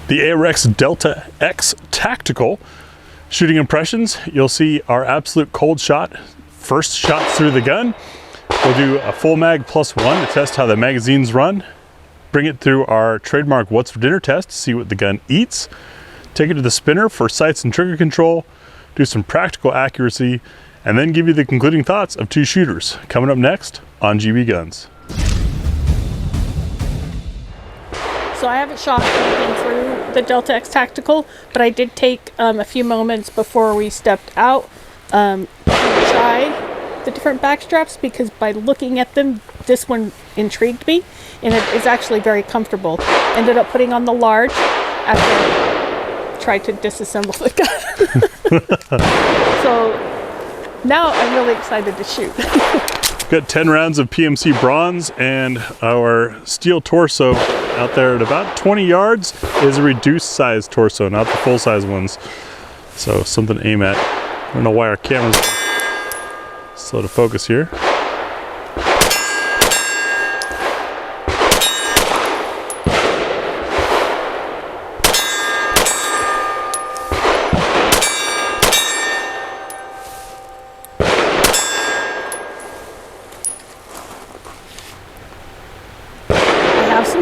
the Arex Delta X Tactical. Shooting impressions, you'll see our absolute cold shot, first shots through the gun. We'll do a full mag +1 to test how the magazines run. Bring it through our trademark What's for Dinner test to see what the gun eats. Take it to the spinner for sights and trigger control, do some practical accuracy, and then give you the concluding thoughts of 2 shooters. Coming up next on GBGuns. So I haven't shot anything through the Delta X Tactical, but I did take a few moments before we stepped out to try the different backstraps, because by looking at them, this one intrigued me, and it is actually very comfortable. Ended up putting on the large after I tried to disassemble the gun. So now I'm really excited to shoot. Got 10 rounds of PMC bronze, and our steel torso out there at about 20 yards is a reduced size torso, not the full size ones. So something to aim at. I don't know why our camera's slow to focus here.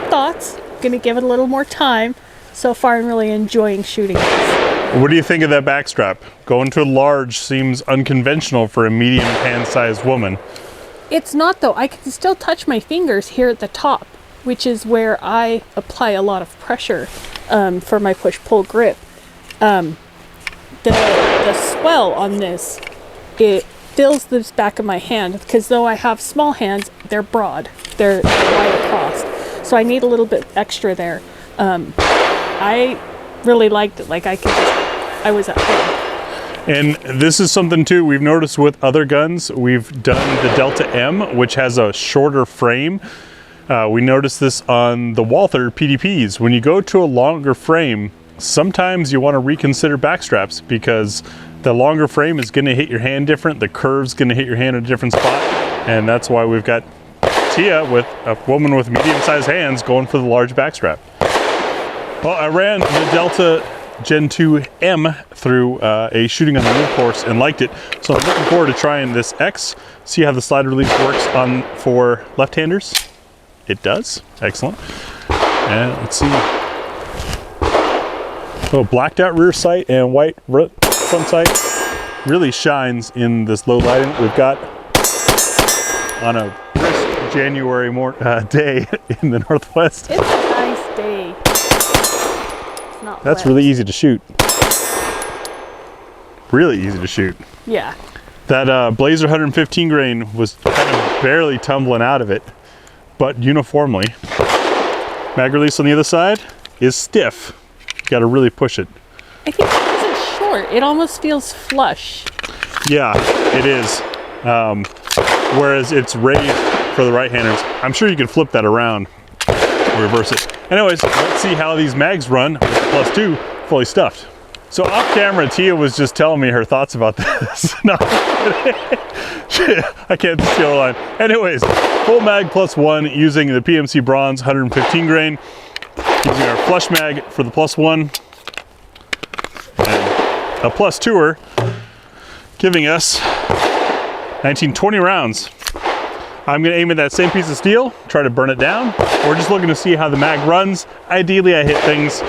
Thoughts. Gonna give it a little more time. So far I'm really enjoying shooting this. What do you think of that backstrap? Going to a large seems unconventional for a medium hand-sized woman. It's not though. I can still touch my fingers here at the top, which is where I apply a lot of pressure for my push-pull grip. The swell on this, it fills the back of my hand, because though I have small hands, they're broad. They're wide across. So I need a little bit extra there. I really liked it. Like I was at home. And this is something too we've noticed with other guns. We've done the Delta M, which has a shorter frame. We noticed this on the Walther PDPs. When you go to a longer frame, sometimes you want to reconsider backstraps, because the longer frame is going to hit your hand different. The curve's going to hit your hand in a different spot. And that's why we've got Tia, with a woman with medium-sized hands, going for the large backstrap. Well, I ran the Delta Gen 2 M through a shooting on the move course and liked it. So I'm looking forward to trying this X, see how the slide release works for left-handers. It does. Excellent. And let's see. Oh, blacked out rear sight and white front sight really shines in this low lighting we've got on a January day in the Northwest. It's a nice day. It's not That's wet. really easy to shoot. Really easy to shoot. Yeah. That Blazer 115 grain was kind of barely tumbling out of it, but uniformly. Mag release on the other side is stiff. You got to really push it. I think because it's short, it almost feels flush. Yeah, it is. Whereas it's raised for the right-handers. I'm sure you can flip that around, reverse it. Anyways, let's see how these mags run with the +2 fully stuffed. So off camera, Tia was just telling me her thoughts about this. No, I can't steal a line. Anyways, full mag +1 using the PMC bronze 115 grain, using our flush mag for the +1, and a +2er, giving us 19-20 rounds. I'm going to aim at that same piece of steel, try to burn it down. We're just looking to see how the mag runs. Ideally, I hit things,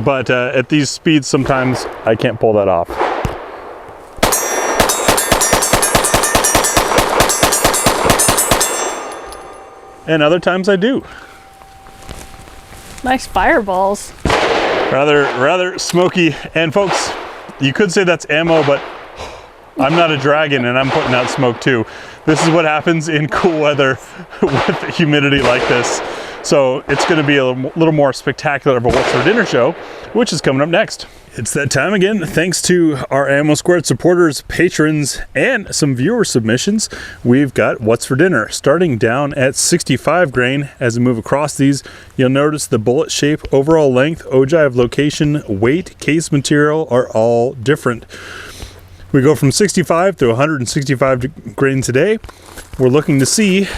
but at these speeds, sometimes I can't pull that off. And other times I do. Nice fireballs. Rather smoky. And folks, you could say that's ammo, but I'm not a dragon and I'm putting out smoke too. This is what happens in cool weather with humidity like this. So it's going to be a little more spectacular of a What's for Dinner show, which is coming up next. It's that time again. Thanks to our Ammo Squared supporters, patrons, and some viewer submissions, we've got What's for Dinner. Starting down at 65 grain, as we move across these, you'll notice the bullet shape, overall length, ogive location, weight, case material are all different. We go from 65 to 165 grain today. We're looking to see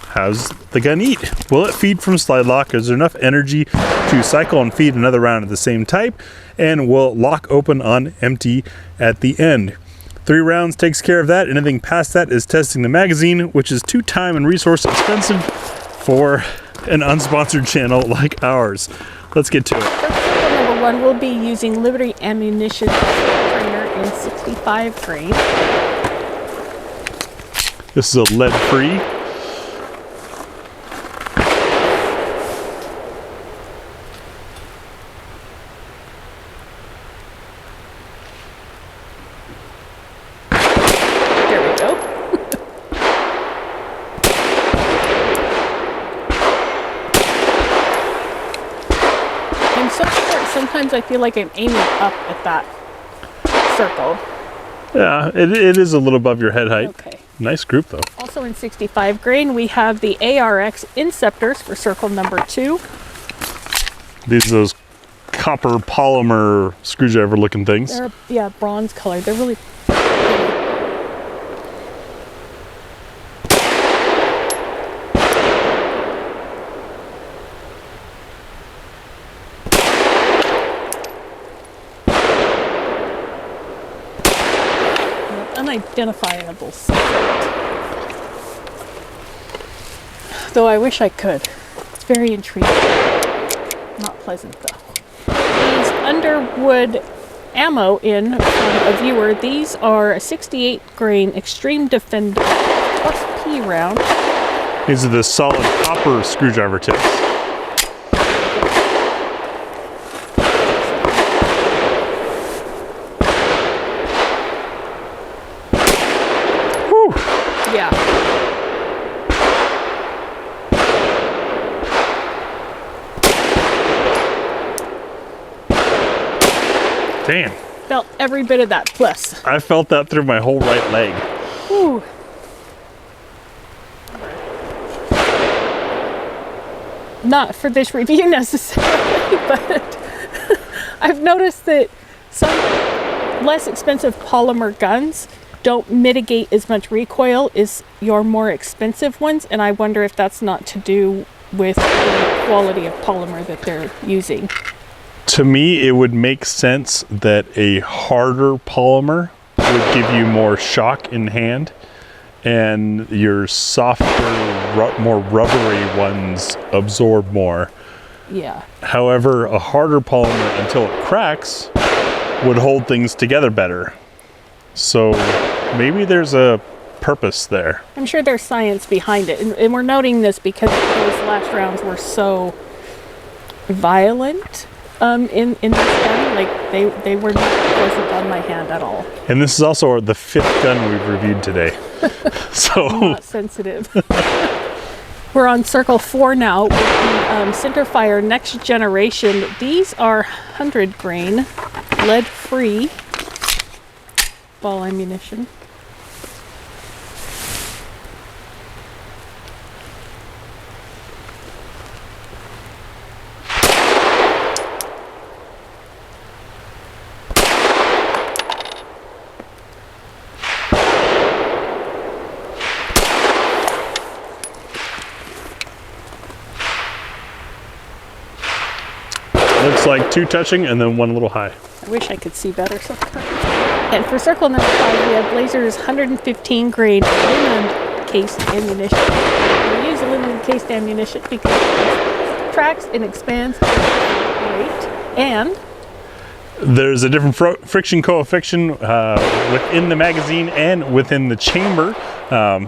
How's the gun eat? Will it feed from slide lock? Is there enough energy to cycle and feed another round of the same type? And will it lock open on empty at the end? 3 rounds takes care of that. Anything past that is testing the magazine, which is too time and resource expensive for an unsponsored channel like ours. Let's get to it. For number 1, we'll be using Liberty Ammunition Trainer in 65 grain. This is a lead-free. Sometimes I feel like I'm aiming up at that circle. Yeah, it is a little above your head height. Okay. Nice group though. Also in 65 grain, we have the Arex Inceptors for circle number 2. These are those copper polymer screwdriver looking things. They're, yeah, bronze colored. They're really pretty. Unidentifiable secret. Though I wish I could. It's very intriguing. Not pleasant though. These Underwood ammo in from a viewer. These are a 68 grain Extreme Defender plus P round. These are the solid copper screwdriver tips. Yeah. Damn. Felt every bit of that plus. I felt that through my whole right leg. Whew. Not for this review necessarily, but I've noticed that some less expensive polymer guns don't mitigate as much recoil as your more expensive ones, and I wonder if that's not to do with the quality of polymer that they're using. To me, it would make sense that a harder polymer would give you more shock in hand, and your softer, more rubbery ones absorb more. Yeah. However, a harder polymer, until it cracks, would hold things together better. So maybe there's a purpose there. I'm sure there's science behind it, and we're noting this because those last rounds were so violent in this gun. Like they were not pleasant on my hand at all. And this is also the 5th gun we've reviewed today. So not sensitive. We're on circle 4 now with the Centerfire Next Generation. These are 100 grain, lead-free ball ammunition. looks like 2 touching and then 1 a little high. I wish I could see better sometimes. And for circle number 5, we have Blazer's 115 grain aluminum cased ammunition. We use aluminum cased ammunition because it tracks and expands at a rate, and there's a different friction coefficient within the magazine and within the chamber.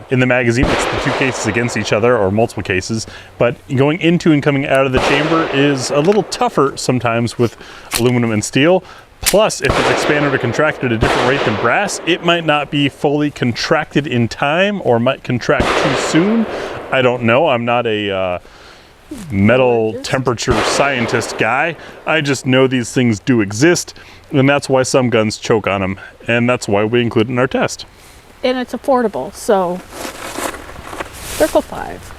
In the magazine, it's the 2 cases against each other, or multiple cases, but going into and coming out of the chamber is a little tougher sometimes with aluminum and steel. Plus, if it's expanded or contracted at a different rate than brass, it might not be fully contracted in time or might contract too soon. I don't know. I'm not a metal temperature scientist guy. I just know these things do exist, and that's why some guns choke on them, and that's why we include it in our test. And it's affordable, so circle 5.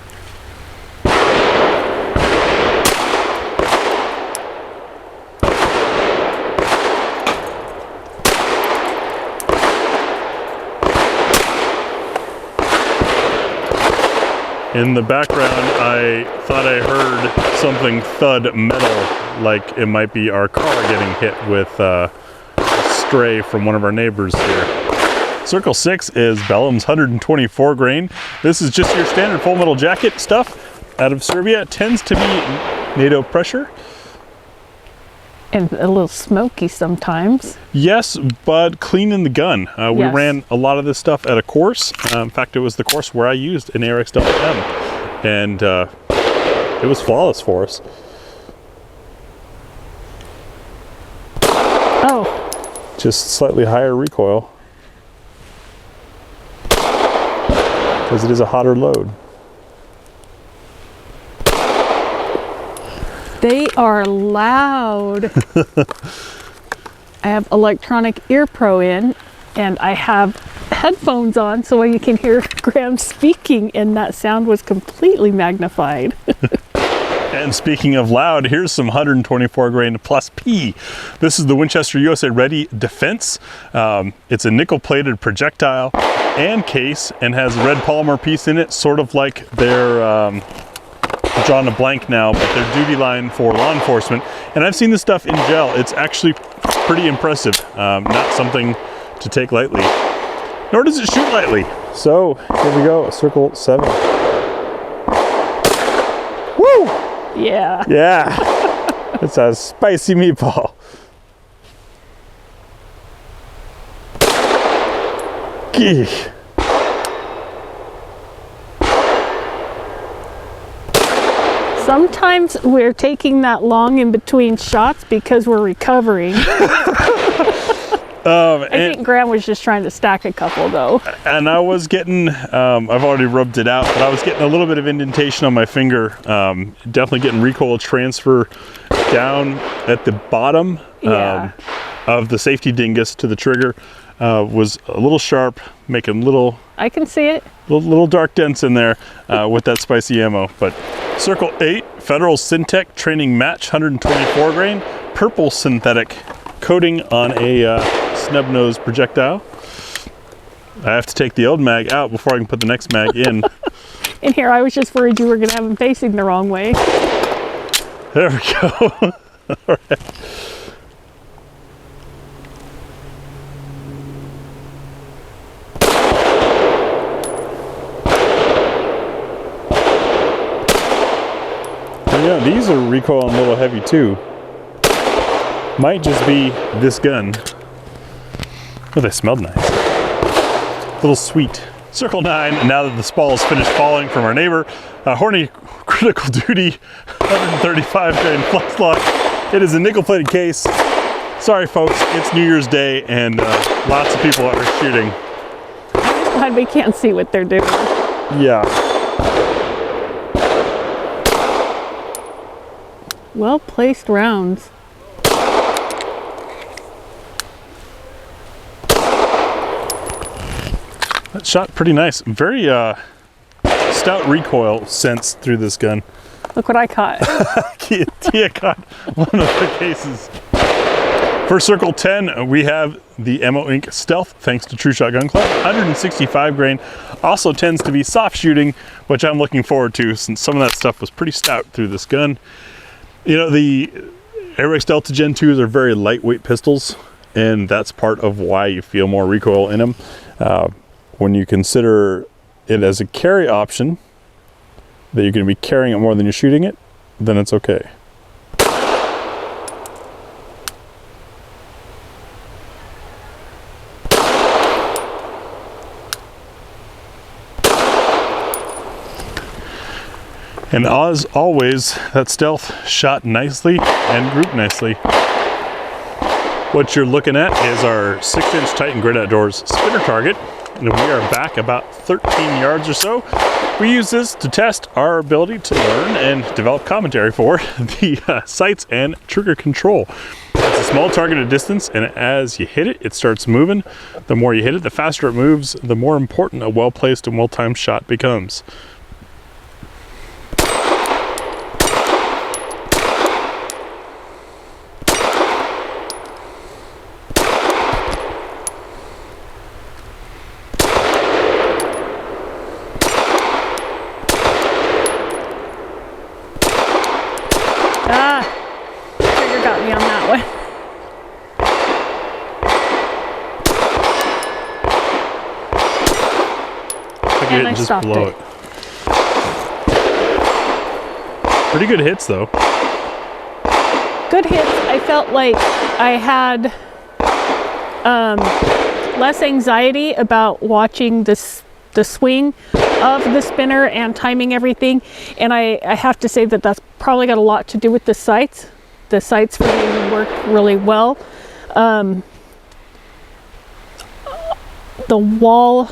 In the background, I thought I heard something thud metal, like it might be our car getting hit with a stray from one of our neighbors here. Circle 6 is Bellum's 124 grain. This is just your standard full metal jacket stuff out of Serbia. It tends to be NATO pressure. And a little smoky sometimes. Yes, but clean in the gun. We Yes. ran a lot of this stuff at a course. In fact, it was the course where I used an Arex Delta M. And it was flawless for us. Oh, Just slightly higher recoil. Because it is a hotter load. they are loud. I have electronic ear pro in, and I have headphones on so you can hear Graham speaking, and that sound was completely magnified. And speaking of loud, here's some 124 grain plus P. This is the Winchester USA Ready Defense. It's a nickel-plated projectile and case, and has a red polymer piece in it, sort of like their, I'm drawing a blank now, but their duty line for law enforcement. And I've seen this stuff in gel. It's actually pretty impressive. Not something to take lightly, nor does it shoot lightly. So here we go, Circle 7. Woo! Yeah. Yeah, it's a spicy meatball. Gee. Sometimes we're taking that long in between shots because we're recovering. I think Graham was just trying to stack a couple though. And I was getting, I've already rubbed it out, but I was getting a little bit of indentation on my finger. Definitely getting recoil transfer down at the bottom Yeah. of the safety dingus to the trigger. Was a little sharp, making little I can see it. little dark dents in there with that spicy ammo. But Circle 8, Federal Syntec Training Match 124 grain, purple synthetic coating on a snub nose projectile. I have to take the old mag out before I can put the next mag in. In here, I was just worried you were going to have him facing the wrong way. There we go. All right. Yeah, these are recoil and a little heavy too. Might just be this gun. Oh, they smelled nice. A little sweet. Circle 9, now that the spall is finished falling from our neighbor, Horny Critical Duty 135 grain flex lock. It is a nickel-plated case. Sorry folks, it's New Year's Day and lots of people are shooting. Glad we can't see what they're doing. Yeah. Well placed rounds. That shot pretty nice. Very stout recoil sense through this gun. Look what I caught. Tia caught one of the cases. For Circle 10, we have the Ammo Inc. Stealth, thanks to True Shot Gun Club. 165 grain. Also tends to be soft shooting, which I'm looking forward to since some of that stuff was pretty stout through this gun. You know, the Arex Delta Gen 2s are very lightweight pistols, and that's part of why you feel more recoil in them. When you consider it as a carry option, that you're going to be carrying it more than you're shooting it, then it's okay. And as always, that Stealth shot nicely and grouped nicely. What you're looking at is our 6-inch Titan Great Outdoors spinner target. And we are back about 13 yards or so. We use this to test our ability to learn and develop commentary for the sights and trigger control. It's a small targeted distance, and as you hit it, it starts moving. The more you hit it, the faster it moves, the more important a well-placed and well-timed shot becomes. got me on that one. And I just stopped blow it. Pretty good hits though. Good hits. I felt like I had less anxiety about watching the swing of the spinner and timing everything. And I have to say that that's probably got a lot to do with the sights. The sights for me work really well. The wall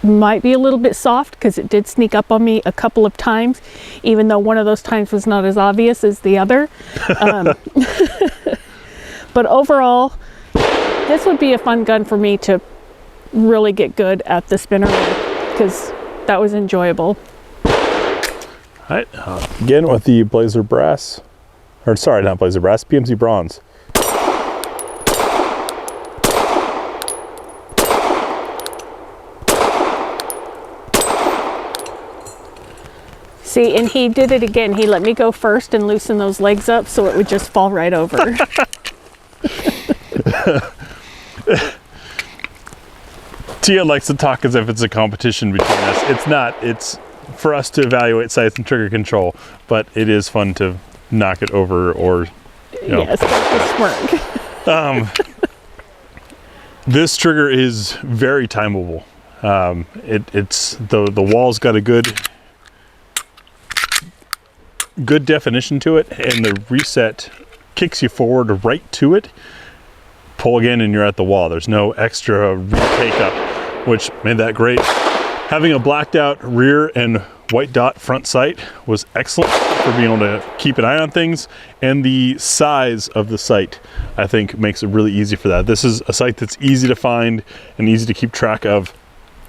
might be a little bit soft because it did sneak up on me a couple of times, even though one of those times was not as obvious as the other. But overall, this would be a fun gun for me to really get good at the spinner because that was enjoyable. All right, again with the Blazer Brass, or sorry, not Blazer Brass, PMC Bronze. See, and he did it again. He let me go first and loosen those legs up so it would just fall right over. Tia likes to talk as if it's a competition between us. It's not. It's for us to evaluate sights and trigger control, but it is fun to knock it over or, you know. Yes, that's a smirk. This trigger is very timeable. It's the wall's got a good definition to it, and the reset kicks you forward right to it. Pull again and you're at the wall. There's no extra retake up, which made that great. Having a blacked out rear and white dot front sight was excellent for being able to keep an eye on things, and the size of the sight I think makes it really easy for that. This is a sight that's easy to find and easy to keep track of.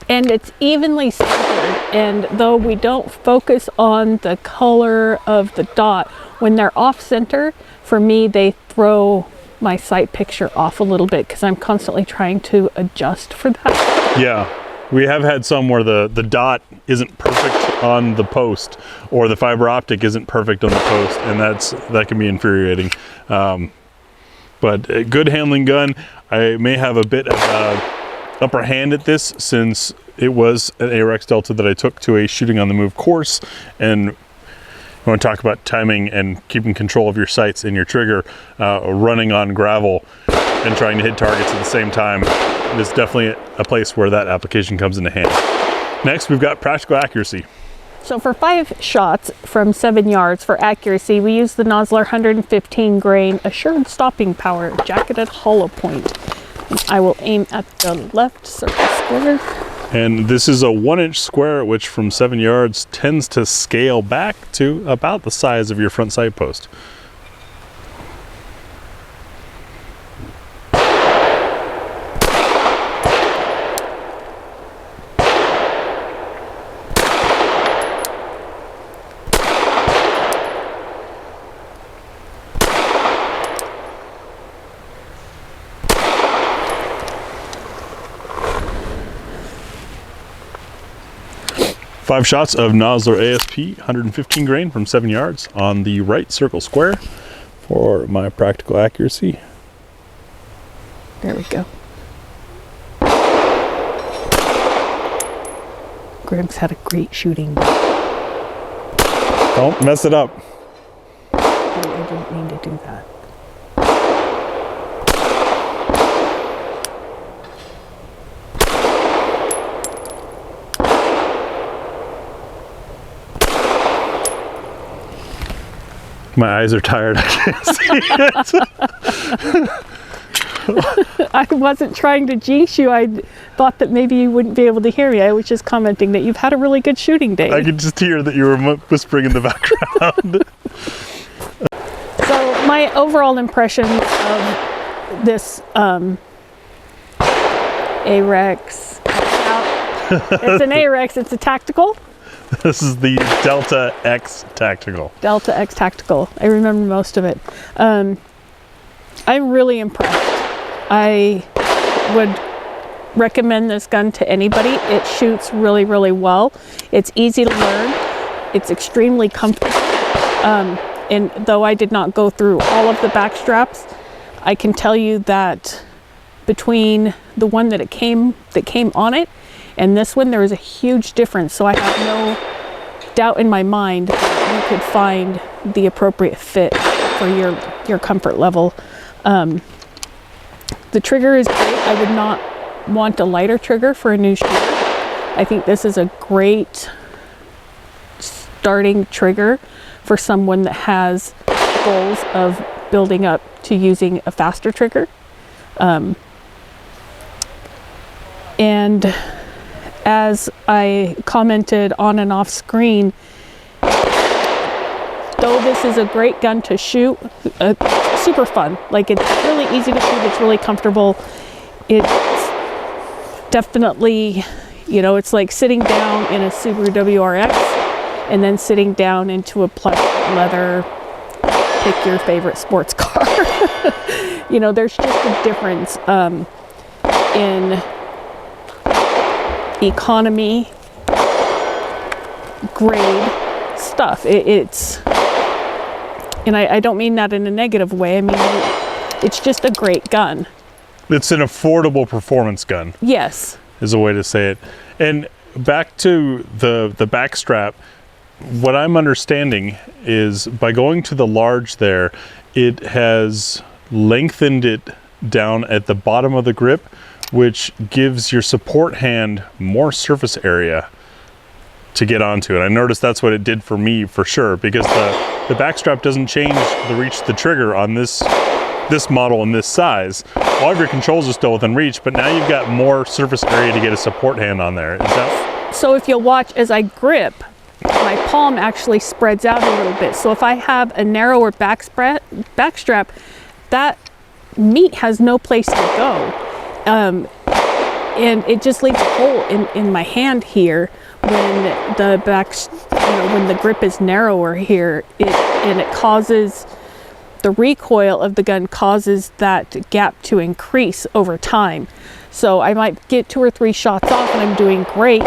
And it's evenly centered, and though we don't focus on the color of the dot, when they're off center, for me they throw my sight picture off a little bit because I'm constantly trying to adjust for that. Yeah, we have had some where the dot isn't perfect on the post, or the fiber optic isn't perfect on the post, and that can be infuriating. But a good handling gun. I may have a bit of upper hand at this since it was an Arex Delta that I took to a shooting on the move course, and I want to talk about timing and keeping control of your sights and your trigger, running on gravel and trying to hit targets at the same time. It's definitely a place where that application comes into hand. Next, we've got practical accuracy. So for 5 shots from 7 yards for accuracy, we use the Nosler 115 grain assured stopping power jacketed hollow point. And I will aim at the left circle square. And this is a 1-inch square, which from 7 yards tends to scale back to about the size of your front sight post. Five shots of Nosler ASP 115 grain from 7 yards on the right circle square for my practical accuracy. There we go. Greg's had a great shooting. Don't mess it up. I didn't mean to do that. My eyes are tired. I can't see it. I wasn't trying to jinx you. I thought that maybe you wouldn't be able to hear me. I was just commenting that you've had a really good shooting day. I could just hear that you were whispering in the background. So my overall impression of this Arex, it's an Arex, it's a tactical. This is the Delta X Tactical. Delta X Tactical. I remember most of it. I'm really impressed. I would recommend this gun to anybody. It shoots really, really well. It's easy to learn. It's extremely comfortable. And though I did not go through all of the back straps, I can tell you that between the one that came on it and this one, there was a huge difference. So I have no doubt in my mind that you could find the appropriate fit for your comfort level. The trigger is great. I would not want a lighter trigger for a new shooter. I think this is a great starting trigger for someone that has goals of building up to using a faster trigger. And as I commented on and off screen, though this is a great gun to shoot, super fun. Like, it's really easy to shoot, it's really comfortable. It's definitely, you know, it's like sitting down in a Subaru WRX and then sitting down into a plush leather, pick your favorite sports car. You know, there's just a difference in economy grade stuff. It's, and I don't mean that in a negative way. I mean, it's just a great gun. It's an affordable performance gun. Yes. Is a way to say it. And back to the back strap, what I'm understanding is by going to the large there, it has lengthened it down at the bottom of the grip, which gives your support hand more surface area to get onto. And I noticed that's what it did for me for sure, because the back strap doesn't change the reach of the trigger on this model in this size. All of your controls are still within reach, but now you've got more surface area to get a support hand on there. Is that? So if you'll watch as I grip, my palm actually spreads out a little bit. So if I have a narrower back strap, that meat has no place to go. And it just leaves a hole in my hand here when the when the grip is narrower here, and it causes, the recoil of the gun causes that gap to increase over time. So I might get 2 or 3 shots off and I'm doing great,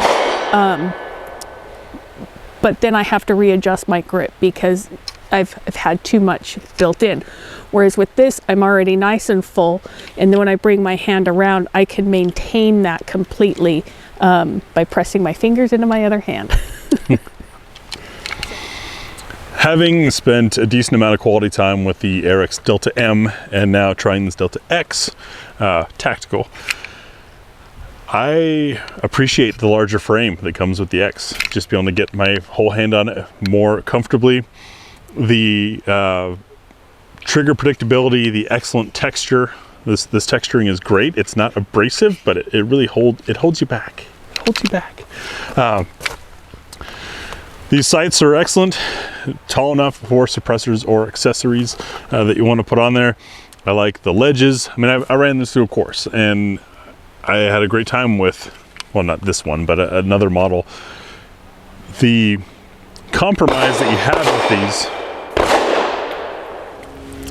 but then I have to readjust my grip because I've had too much built in. Whereas with this, I'm already nice and full, and then when I bring my hand around, I can maintain that completely by pressing my fingers into my other hand. Having spent a decent amount of quality time with the Arex Delta M and now trying this Delta X tactical, I appreciate the larger frame that comes with the X. Just being able to get my whole hand on it more comfortably. The trigger predictability, the excellent texture. This texturing is great. It's not abrasive, but it really holds you back. It holds you back. These sights are excellent, tall enough for suppressors or accessories that you want to put on there. I like the ledges. I mean, I ran this through a course and I had a great time with, well, not this one, but another model. The compromise that you have with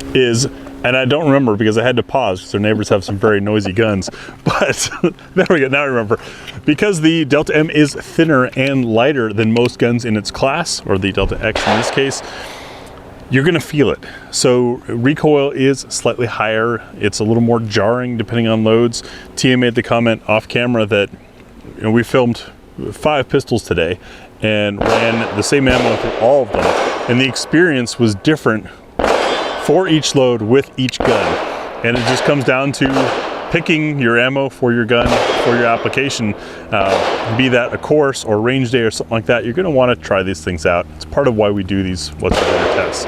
these is, and I don't remember because I had to pause because their neighbors have some very noisy guns, but there we go, now I remember. Because the Delta M is thinner and lighter than most guns in its class, or the Delta X in this case, you're gonna feel it. So recoil is slightly higher. It's a little more jarring depending on loads. Tia made the comment off camera that, you know, we filmed 5 pistols today and ran the same ammo through all of them. And the experience was different for each load with each gun. And it just comes down to picking your ammo for your gun, for your application, be that a course or range day or something like that. You're gonna wanna try these things out. It's part of why we do these what's better tests.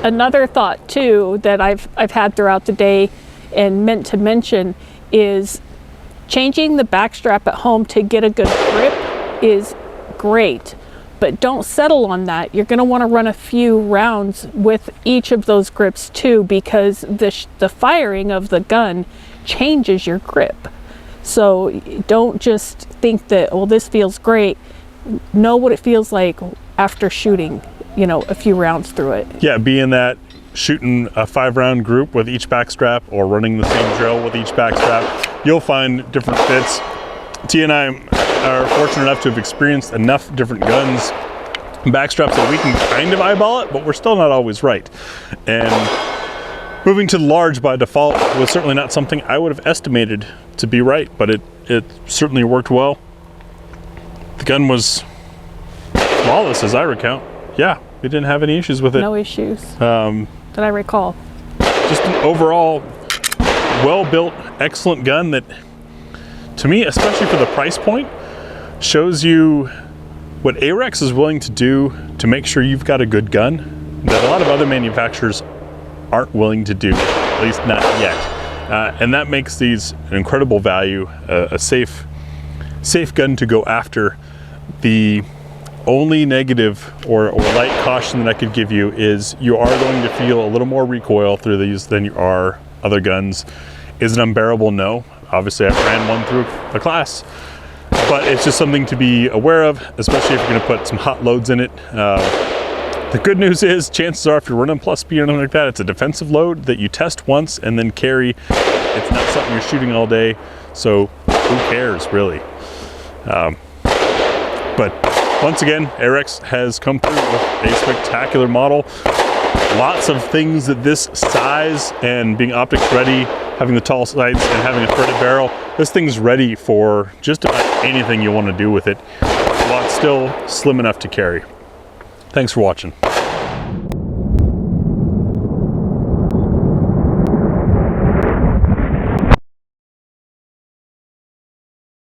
Another thought too that I've had throughout the day and meant to mention is changing the back strap at home to get a good grip is great, but don't settle on that. You're gonna wanna run a few rounds with each of those grips too, because the firing of the gun changes your grip. So don't just think that, well, this feels great. Know what it feels like after shooting, you know, a few rounds through it. Yeah, be in that shooting a 5-round group with each back strap or running the same drill with each back strap. You'll find different fits. Tia and I are fortunate enough to have experienced enough different guns backstraps that we can kind of eyeball it, but we're still not always right. And moving to the large by default was certainly not something I would have estimated to be right, but it certainly worked well. The gun was flawless as I recount. Yeah, we didn't have any issues with it. No issues that I recall. Just an overall well-built, excellent gun that, to me, especially for the price point, shows you what Arex is willing to do to make sure you've got a good gun that a lot of other manufacturers aren't willing to do, at least not yet. And that makes these an incredible value, a safe gun to go after. The only negative or light caution that I could give you is you are going to feel a little more recoil through these than you are other guns. Is it unbearable? No. Obviously, I ran one through a class, but it's just something to be aware of, especially if you're going to put some hot loads in it. The good news is, chances are, if you're running plus speed or anything like that, it's a defensive load that you test once and then carry. It's not something you're shooting all day, so who cares, really? But once again, Arex has come through with a spectacular model. Lots of things that this size and being optics ready, having the tall sights and having a threaded barrel, this thing's ready for just about anything you want to do with it, while it's still slim enough to carry. Thanks for watching.